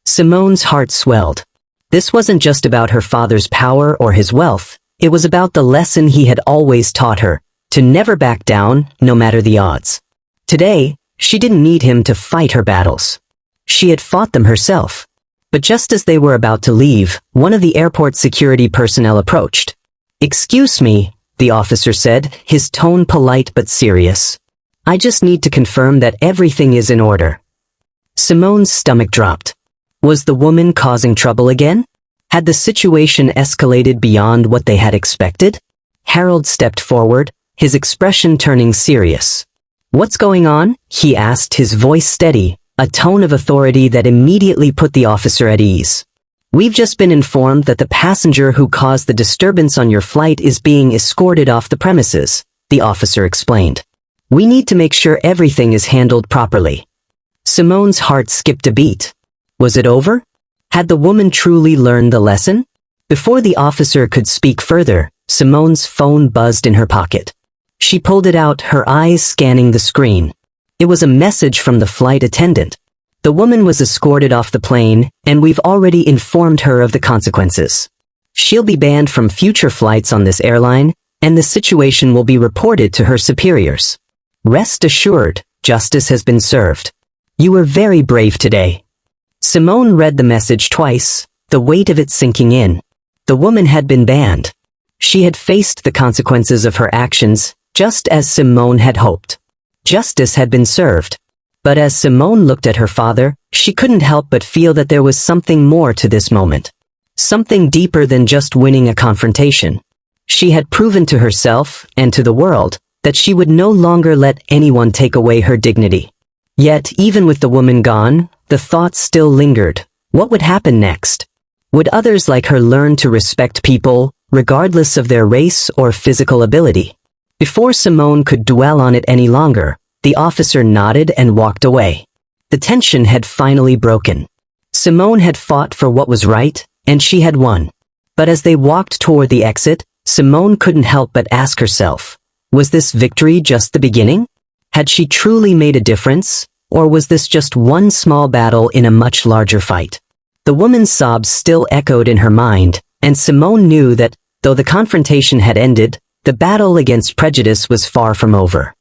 Simone's heart swelled. This wasn't just about her father's power or his wealth, it was about the lesson he had always taught her, to never back down, no matter the odds. Today, she didn't need him to fight her battles. She had fought them herself. But just as they were about to leave, one of the airport security personnel approached. "Excuse me," the officer said, his tone polite but serious. "I just need to confirm that everything is in order." Simone's stomach dropped. Was the woman causing trouble again? Had the situation escalated beyond what they had expected? Harold stepped forward, his expression turning serious. "What's going on?" he asked, his voice steady, a tone of authority that immediately put the officer at ease. "We've just been informed that the passenger who caused the disturbance on your flight is being escorted off the premises," the officer explained. "We need to make sure everything is handled properly." Simone's heart skipped a beat. Was it over? Had the woman truly learned the lesson? Before the officer could speak further, Simone's phone buzzed in her pocket. She pulled it out, her eyes scanning the screen. It was a message from the flight attendant. The woman was escorted off the plane, and we've already informed her of the consequences. She'll be banned from future flights on this airline, and the situation will be reported to her superiors. Rest assured, justice has been served. You were very brave today. Simone read the message twice, the weight of it sinking in. The woman had been banned. She had faced the consequences of her actions, just as Simone had hoped. Justice had been served. But as Simone looked at her father, she couldn't help but feel that there was something more to this moment. Something deeper than just winning a confrontation. She had proven to herself, and to the world, that she would no longer let anyone take away her dignity. Yet, even with the woman gone, the thought still lingered. What would happen next? Would others like her learn to respect people, regardless of their race or physical ability? Before Simone could dwell on it any longer, the officer nodded and walked away. The tension had finally broken. Simone had fought for what was right, and she had won. But as they walked toward the exit, Simone couldn't help but ask herself, was this victory just the beginning? Had she truly made a difference, or was this just one small battle in a much larger fight? The woman's sobs still echoed in her mind, and Simone knew that, though the confrontation had ended, the battle against prejudice was far from over.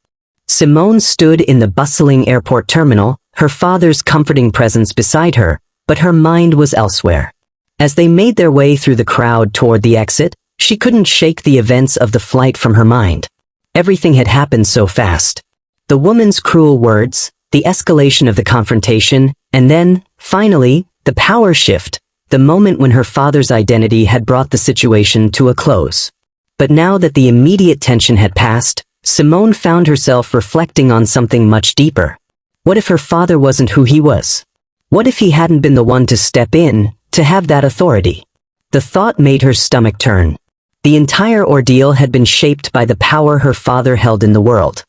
Simone stood in the bustling airport terminal, her father's comforting presence beside her, but her mind was elsewhere. As they made their way through the crowd toward the exit, she couldn't shake the events of the flight from her mind. Everything had happened so fast. The woman's cruel words, the escalation of the confrontation, and then, finally, the power shift, the moment when her father's identity had brought the situation to a close. But now that the immediate tension had passed, Simone found herself reflecting on something much deeper. What if her father wasn't who he was? What if he hadn't been the one to step in, to have that authority? The thought made her stomach turn. The entire ordeal had been shaped by the power her father held in the world.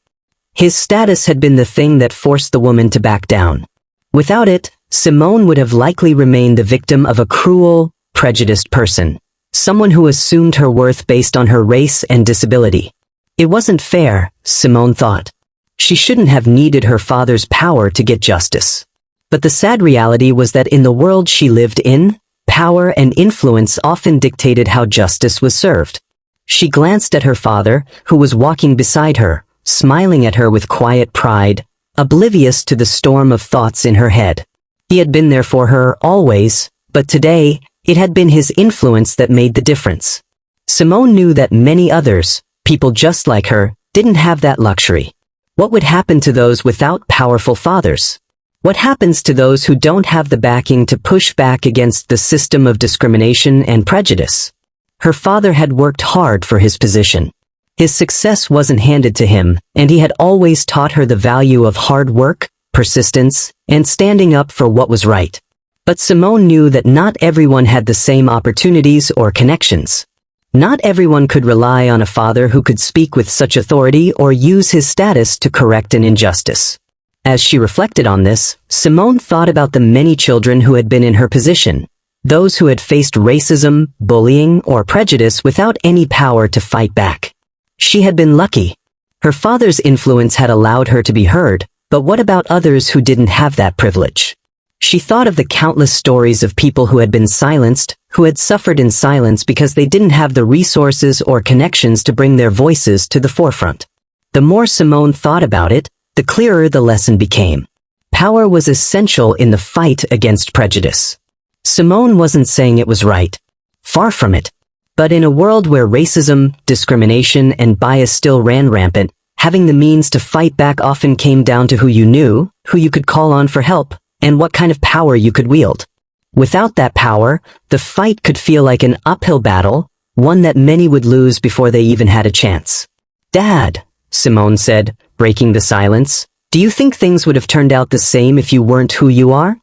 His status had been the thing that forced the woman to back down. Without it, Simone would have likely remained the victim of a cruel, prejudiced person, someone who assumed her worth based on her race and disability. It wasn't fair, Simone thought. She shouldn't have needed her father's power to get justice. But the sad reality was that in the world she lived in, power and influence often dictated how justice was served. She glanced at her father, who was walking beside her, smiling at her with quiet pride, oblivious to the storm of thoughts in her head. He had been there for her always, but today, it had been his influence that made the difference. Simone knew that many others, people just like her, didn't have that luxury. What would happen to those without powerful fathers? What happens to those who don't have the backing to push back against the system of discrimination and prejudice? Her father had worked hard for his position. His success wasn't handed to him, and he had always taught her the value of hard work, persistence, and standing up for what was right. But Simone knew that not everyone had the same opportunities or connections. Not everyone could rely on a father who could speak with such authority or use his status to correct an injustice. As she reflected on this, Simone thought about the many children who had been in her position, those who had faced racism, bullying, or prejudice without any power to fight back. She had been lucky. Her father's influence had allowed her to be heard, but what about others who didn't have that privilege? She thought of the countless stories of people who had been silenced, who had suffered in silence because they didn't have the resources or connections to bring their voices to the forefront. The more Simone thought about it, the clearer the lesson became. Power was essential in the fight against prejudice. Simone wasn't saying it was right. Far from it. But in a world where racism, discrimination, and bias still ran rampant, having the means to fight back often came down to who you knew, who you could call on for help, and what kind of power you could wield. Without that power, the fight could feel like an uphill battle, one that many would lose before they even had a chance. "Dad," Simone said, breaking the silence, "do you think things would have turned out the same if you weren't who you are?"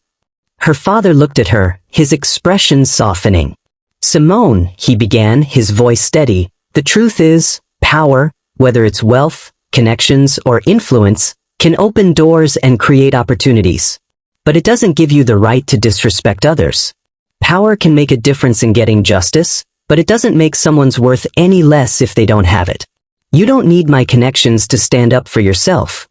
Her father looked at her, his expression softening. "Simone," he began, his voice steady, "the truth is, power, whether it's wealth, connections, or influence, can open doors and create opportunities. But it doesn't give you the right to disrespect others. Power can make a difference in getting justice, but it doesn't make someone's worth any less if they don't have it. You don't need my connections to stand up for yourself."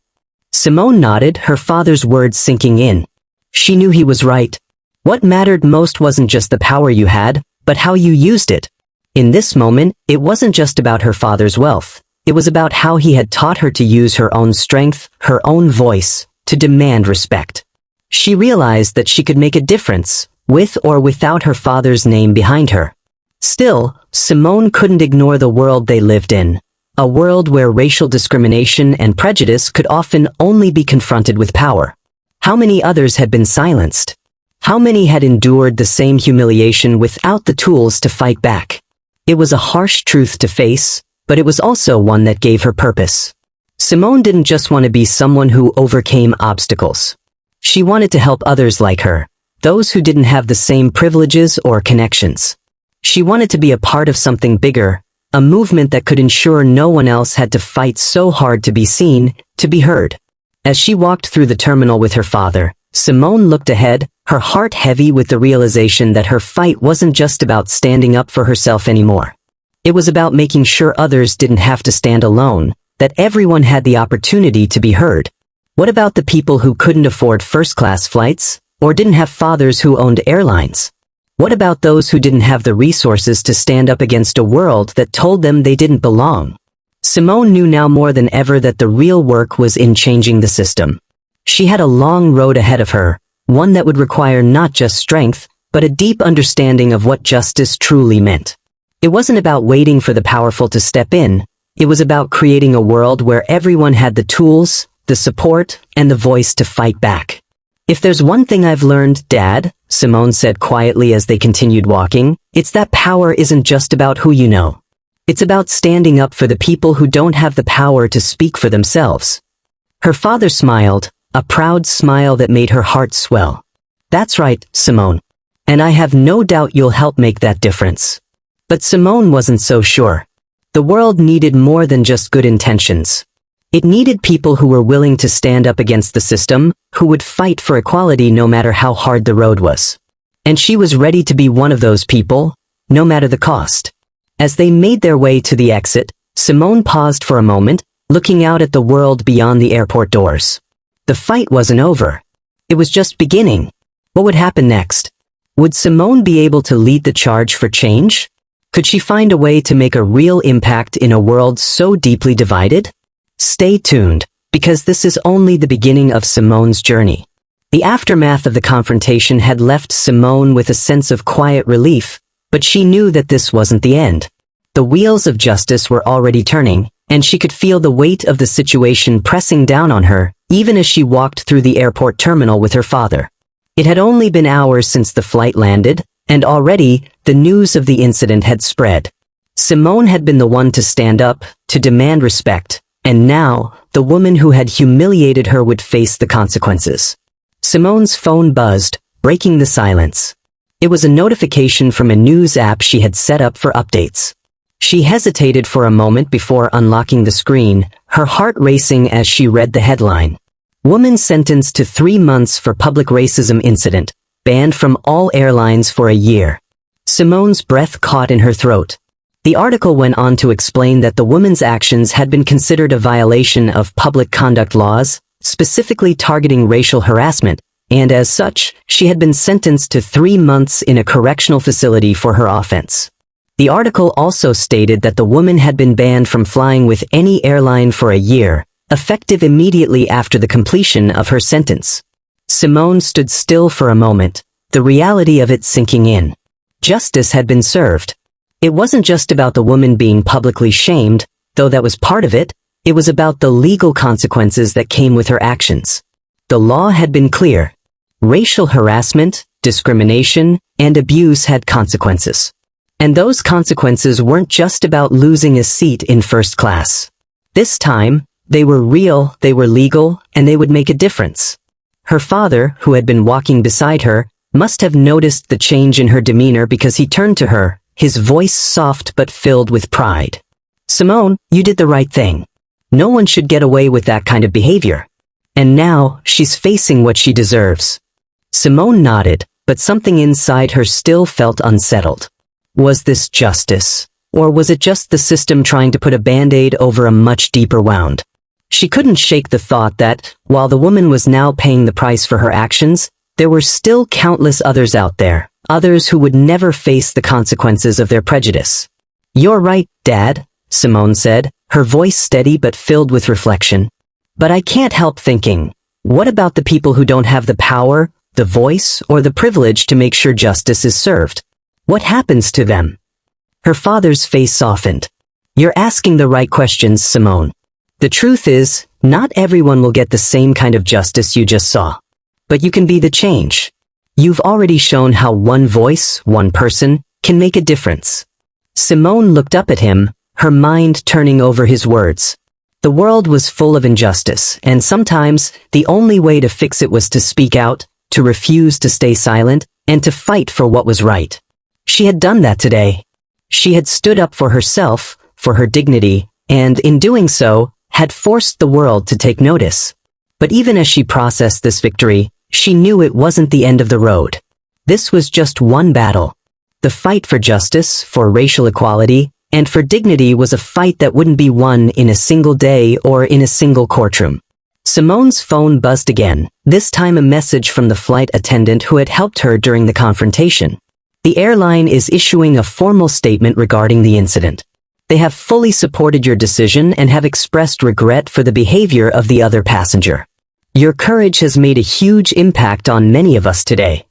Simone nodded, her father's words sinking in. She knew he was right. What mattered most wasn't just the power you had, but how you used it. In this moment, it wasn't just about her father's wealth. It was about how he had taught her to use her own strength, her own voice, to demand respect. She realized that she could make a difference, with or without her father's name behind her. Still, Simone couldn't ignore the world they lived in. A world where racial discrimination and prejudice could often only be confronted with power. How many others had been silenced? How many had endured the same humiliation without the tools to fight back? It was a harsh truth to face, but it was also one that gave her purpose. Simone didn't just want to be someone who overcame obstacles. She wanted to help others like her, those who didn't have the same privileges or connections. She wanted to be a part of something bigger, a movement that could ensure no one else had to fight so hard to be seen, to be heard. As she walked through the terminal with her father, Simone looked ahead, her heart heavy with the realization that her fight wasn't just about standing up for herself anymore. It was about making sure others didn't have to stand alone, that everyone had the opportunity to be heard. What about the people who couldn't afford first-class flights, or didn't have fathers who owned airlines? What about those who didn't have the resources to stand up against a world that told them they didn't belong? Simone knew now more than ever that the real work was in changing the system. She had a long road ahead of her, one that would require not just strength, but a deep understanding of what justice truly meant. It wasn't about waiting for the powerful to step in. It was about creating a world where everyone had the tools, the support, and the voice to fight back. "If there's one thing I've learned, Dad," Simone said quietly as they continued walking, "it's that power isn't just about who you know. It's about standing up for the people who don't have the power to speak for themselves. Her father smiled, a proud smile that made her heart swell. That's right, Simone. And I have no doubt you'll help make that difference. But Simone wasn't so sure. The world needed more than just good intentions. It needed people who were willing to stand up against the system, who would fight for equality no matter how hard the road was. And she was ready to be one of those people, no matter the cost. As they made their way to the exit, Simone paused for a moment, looking out at the world beyond the airport doors. The fight wasn't over. It was just beginning. What would happen next? Would Simone be able to lead the charge for change? Could she find a way to make a real impact in a world so deeply divided? Stay tuned, because this is only the beginning of Simone's journey. The aftermath of the confrontation had left Simone with a sense of quiet relief, but she knew that this wasn't the end. The wheels of justice were already turning, and she could feel the weight of the situation pressing down on her, even as she walked through the airport terminal with her father. It had only been hours since the flight landed, and already, the news of the incident had spread. Simone had been the one to stand up, to demand respect, and now, the woman who had humiliated her would face the consequences. Simone's phone buzzed, breaking the silence. It was a notification from a news app she had set up for updates. She hesitated for a moment before unlocking the screen, her heart racing as she read the headline. Woman sentenced to 3 months for public racism incident, banned from all airlines for a year. Simone's breath caught in her throat. The article went on to explain that the woman's actions had been considered a violation of public conduct laws, specifically targeting racial harassment, and as such, she had been sentenced to 3 months in a correctional facility for her offense. The article also stated that the woman had been banned from flying with any airline for a year, effective immediately after the completion of her sentence. Simone stood still for a moment, the reality of it sinking in. Justice had been served. It wasn't just about the woman being publicly shamed, though that was part of it. It was about the legal consequences that came with her actions. The law had been clear. Racial harassment, discrimination, and abuse had consequences. And those consequences weren't just about losing a seat in first class. This time, they were real, they were legal, and they would make a difference. Her father, who had been walking beside her, must have noticed the change in her demeanor because he turned to her, his voice soft but filled with pride. Simone, you did the right thing. No one should get away with that kind of behavior. And now, she's facing what she deserves. Simone nodded, but something inside her still felt unsettled. Was this justice? Or was it just the system trying to put a band-aid over a much deeper wound? She couldn't shake the thought that, while the woman was now paying the price for her actions, there were still countless others out there, others who would never face the consequences of their prejudice. You're right, Dad, Simone said, her voice steady but filled with reflection. But I can't help thinking, what about the people who don't have the power, the voice, or the privilege to make sure justice is served? What happens to them? Her father's face softened. You're asking the right questions, Simone. The truth is, not everyone will get the same kind of justice you just saw. But you can be the change. You've already shown how one voice, one person, can make a difference. Simone looked up at him, her mind turning over his words. The world was full of injustice, and sometimes, the only way to fix it was to speak out, to refuse to stay silent, and to fight for what was right. She had done that today. She had stood up for herself, for her dignity, and in doing so, had forced the world to take notice. But even as she processed this victory, she knew it wasn't the end of the road. This was just one battle. The fight for justice, for racial equality, and for dignity was a fight that wouldn't be won in a single day or in a single courtroom. Simone's phone buzzed again, this time a message from the flight attendant who had helped her during the confrontation. The airline is issuing a formal statement regarding the incident. They have fully supported your decision and have expressed regret for the behavior of the other passenger. Your courage has made a huge impact on many of us today.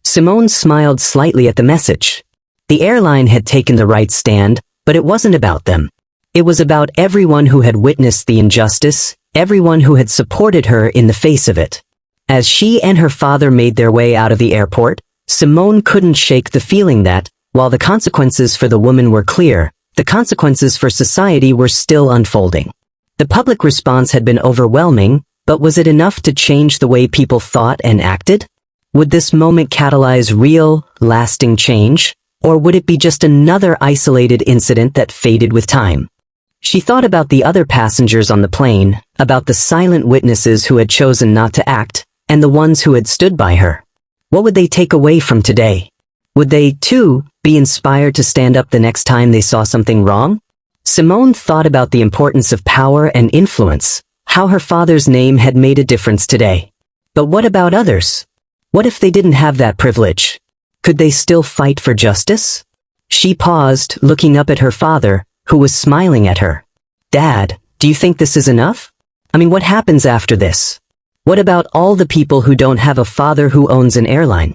Simone smiled slightly at the message. The airline had taken the right stand, but it wasn't about them. It was about everyone who had witnessed the injustice, everyone who had supported her in the face of it. As she and her father made their way out of the airport, Simone couldn't shake the feeling that, while the consequences for the woman were clear, the consequences for society were still unfolding. The public response had been overwhelming, but was it enough to change the way people thought and acted? Would this moment catalyze real, lasting change? Or would it be just another isolated incident that faded with time? She thought about the other passengers on the plane, about the silent witnesses who had chosen not to act, and the ones who had stood by her. What would they take away from today? Would they, too, be inspired to stand up the next time they saw something wrong? Simone thought about the importance of power and influence, how her father's name had made a difference today. But what about others? What if they didn't have that privilege? Could they still fight for justice? She paused, looking up at her father, who was smiling at her. Dad, do you think this is enough? I mean, what happens after this? What about all the people who don't have a father who owns an airline?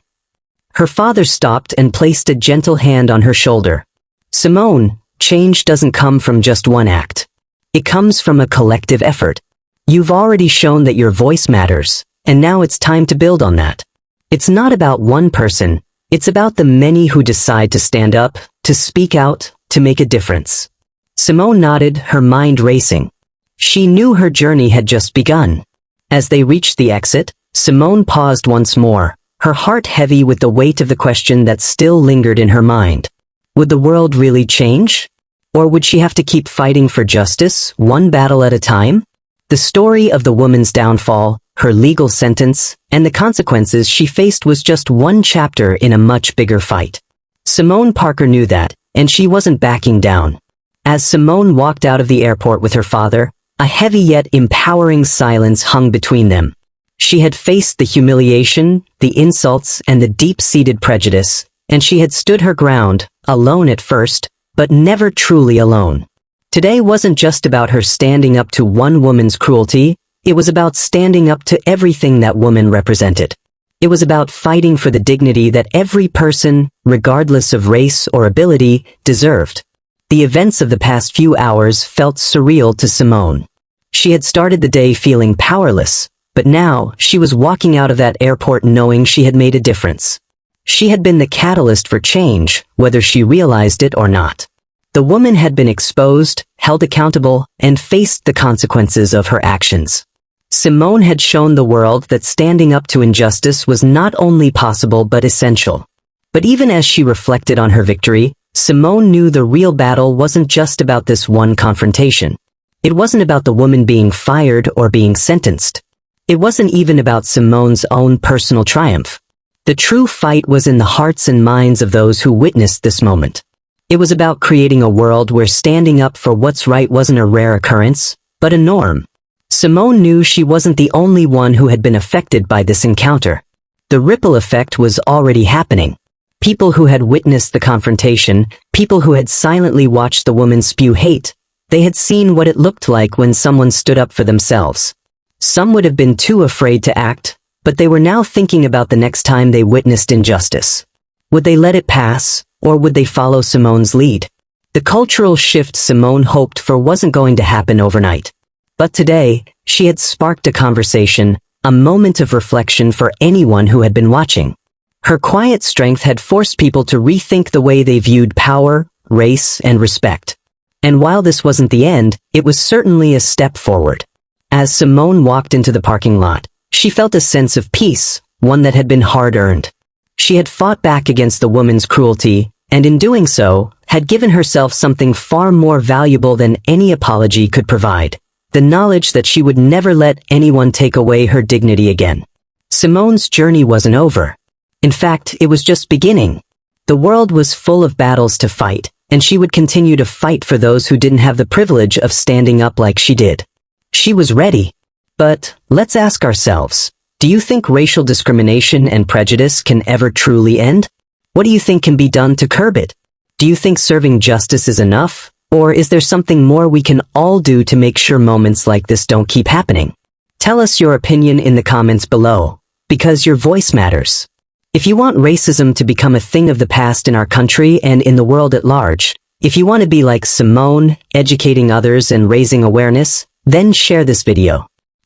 Her father stopped and placed a gentle hand on her shoulder. Simone, change doesn't come from just one act. It comes from a collective effort. You've already shown that your voice matters, and now it's time to build on that. It's not about one person, it's about the many who decide to stand up, to speak out, to make a difference. Simone nodded, her mind racing. She knew her journey had just begun. As they reached the exit, Simone paused once more, her heart heavy with the weight of the question that still lingered in her mind. Would the world really change? Or would she have to keep fighting for justice, one battle at a time? The story of the woman's downfall, her legal sentence, and the consequences she faced was just one chapter in a much bigger fight. Simone Parker knew that, and she wasn't backing down. As Simone walked out of the airport with her father, a heavy yet empowering silence hung between them. She had faced the humiliation, the insults, and the deep-seated prejudice, and she had stood her ground, alone at first, but never truly alone. Today wasn't just about her standing up to one woman's cruelty, it was about standing up to everything that woman represented. It was about fighting for the dignity that every person, regardless of race or ability, deserved. The events of the past few hours felt surreal to Simone. She had started the day feeling powerless, but now she was walking out of that airport knowing she had made a difference. She had been the catalyst for change, whether she realized it or not. The woman had been exposed, held accountable, and faced the consequences of her actions. Simone had shown the world that standing up to injustice was not only possible but essential. But even as she reflected on her victory, Simone knew the real battle wasn't just about this one confrontation. It wasn't about the woman being fired or being sentenced. It wasn't even about Simone's own personal triumph. The true fight was in the hearts and minds of those who witnessed this moment. It was about creating a world where standing up for what's right wasn't a rare occurrence, but a norm. Simone knew she wasn't the only one who had been affected by this encounter. The ripple effect was already happening. People who had witnessed the confrontation, people who had silently watched the woman spew hate, they had seen what it looked like when someone stood up for themselves. Some would have been too afraid to act, but they were now thinking about the next time they witnessed injustice. Would they let it pass, or would they follow Simone's lead? The cultural shift Simone hoped for wasn't going to happen overnight. But today, she had sparked a conversation, a moment of reflection for anyone who had been watching. Her quiet strength had forced people to rethink the way they viewed power, race, and respect. And while this wasn't the end, it was certainly a step forward. As Simone walked into the parking lot, she felt a sense of peace, one that had been hard-earned. She had fought back against the woman's cruelty, and in doing so, had given herself something far more valuable than any apology could provide: the knowledge that she would never let anyone take away her dignity again. Simone's journey wasn't over. In fact, it was just beginning. The world was full of battles to fight, and she would continue to fight for those who didn't have the privilege of standing up like she did. She was ready. But let's ask ourselves, do you think racial discrimination and prejudice can ever truly end? What do you think can be done to curb it? Do you think serving justice is enough? Or is there something more we can all do to make sure moments like this don't keep happening? Tell us your opinion in the comments below, because your voice matters. If you want racism to become a thing of the past in our country and in the world at large, if you want to be like Simone, educating others and raising awareness, then share this video.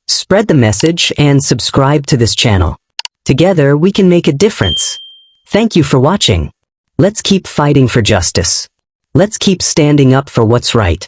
Spread the message and subscribe to this channel. Together we can make a difference. Thank you for watching. Let's keep fighting for justice. Let's keep standing up for what's right.